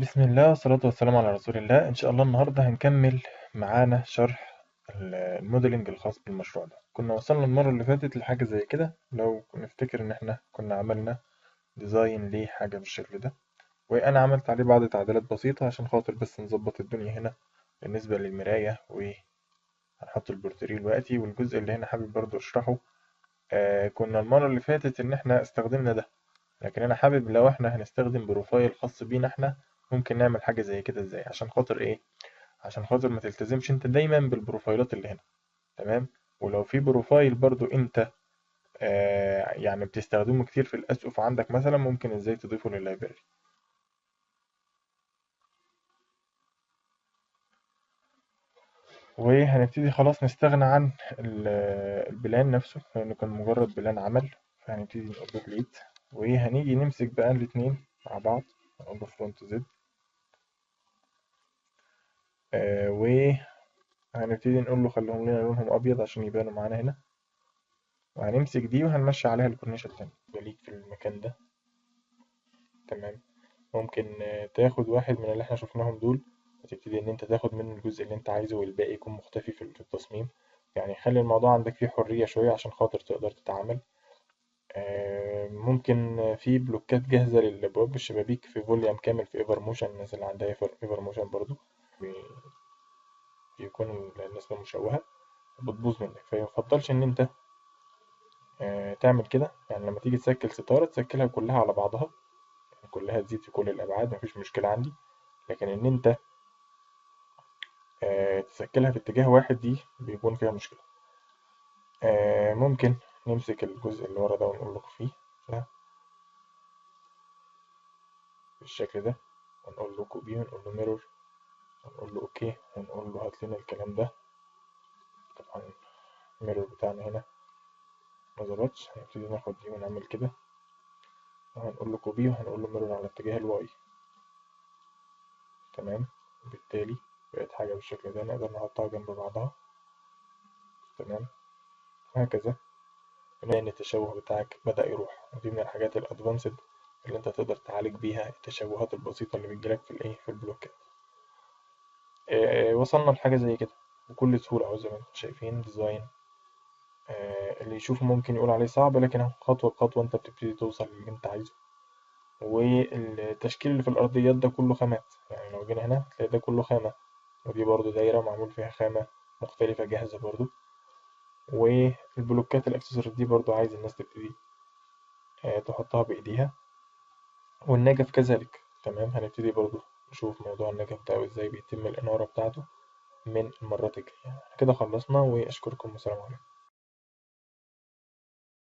بسم الله والصلاة والسلام على رسول الله. إن شاء الله النهاردة هنكمل معانا شرح الموديلنج الخاص بالمشروع ده. كنا وصلنا المرة اللي فاتت لحاجة زي كده، لو نفتكر إن إحنا كنا عملنا ديزاين لحاجة بالشكل ده، وأنا عملت عليه بعض تعديلات بسيطة عشان خاطر بس نظبط الدنيا هنا بالنسبة للمراية، وهنحط البورتريه دلوقتي. والجزء اللي هنا حابب برضه أشرحه. كنا المرة اللي فاتت إن إحنا استخدمنا ده، لكن أنا حابب لو إحنا هنستخدم بروفايل خاص بينا إحنا، ممكن نعمل حاجة زي كده إزاي؟ عشان خاطر إيه؟ عشان خاطر ما تلتزمش انت دايما بالبروفايلات اللي هنا. تمام. ولو في بروفايل برضو انت يعني بتستخدمه كتير في الاسقف عندك مثلا، ممكن ازاي تضيفه لللايبراري. وهنبتدي خلاص نستغنى عن البلان نفسه لانه كان مجرد بلان عمل، فهنبتدي نقول له ديليت. وهنيجي نمسك بقى الاتنين مع بعض، نقول له فرونت زد. وهنبتدي نقول له خليهم لنا لونهم ابيض عشان يبانوا معانا هنا. وهنمسك دي وهنمشي عليها الكورنيش التاني بليك في المكان ده. تمام. ممكن تاخد واحد من اللي احنا شفناهم دول، وتبتدي ان انت تاخد منه الجزء اللي انت عايزه والباقي يكون مختفي في التصميم. يعني خلي الموضوع عندك فيه حرية شوية عشان خاطر تقدر تتعامل. ممكن في بلوكات جاهزة للأبواب والشبابيك في فوليوم كامل في ايفر موشن. الناس اللي عندها ايفر موشن برضو بيكون النسبة مشوهة بتبوظ منك، فيفضلش ان انت تعمل كده. يعني لما تيجي تسكل ستارة تسكلها كلها على بعضها، كلها تزيد في كل الأبعاد، مفيش مشكلة عندي. لكن إن أنت تسكلها في اتجاه واحد دي بيكون فيها مشكلة. ممكن نمسك الجزء اللي ورا ده ونقول له فيه ده بالشكل ده، ونقول له كوبي، ونقول له ميرور، ونقول له اوكي، ونقول له هات لنا الكلام ده. طبعا الميرور بتاعنا هنا ما ظبطش، هنبتدي ناخد دي ونعمل كده، وهنقول له كوبي، وهنقول له ميرور على اتجاه الواي. تمام. بالتالي بقت حاجة بالشكل ده نقدر نحطها جنب بعضها. تمام. وهكذا بما ان التشوه بتاعك بدأ يروح. ودي من الحاجات الادفانسد اللي انت تقدر تعالج بيها التشوهات البسيطة اللي بتجيلك في البلوكات. وصلنا لحاجة زي كده بكل سهولة أهو، زي ما انتم شايفين ديزاين. اللي يشوفه ممكن يقول عليه صعب، لكن اهو خطوة بخطوة انت بتبتدي توصل للي انت عايزه. والتشكيل اللي في الأرضيات ده كله خامات، يعني لو جينا هنا هتلاقي ده كله خامة. ودي برضو دايرة معمول فيها خامة مختلفة جاهزة برضو. والبلوكات الأكسسوارز دي برضو عايز الناس تبتدي تحطها بإيديها، والنجف كذلك. تمام. هنبتدي برضو نشوف موضوع النجف ده وازاي بيتم الإنارة بتاعته من المرات الجاية. كده خلصنا، وأشكركم والسلام عليكم.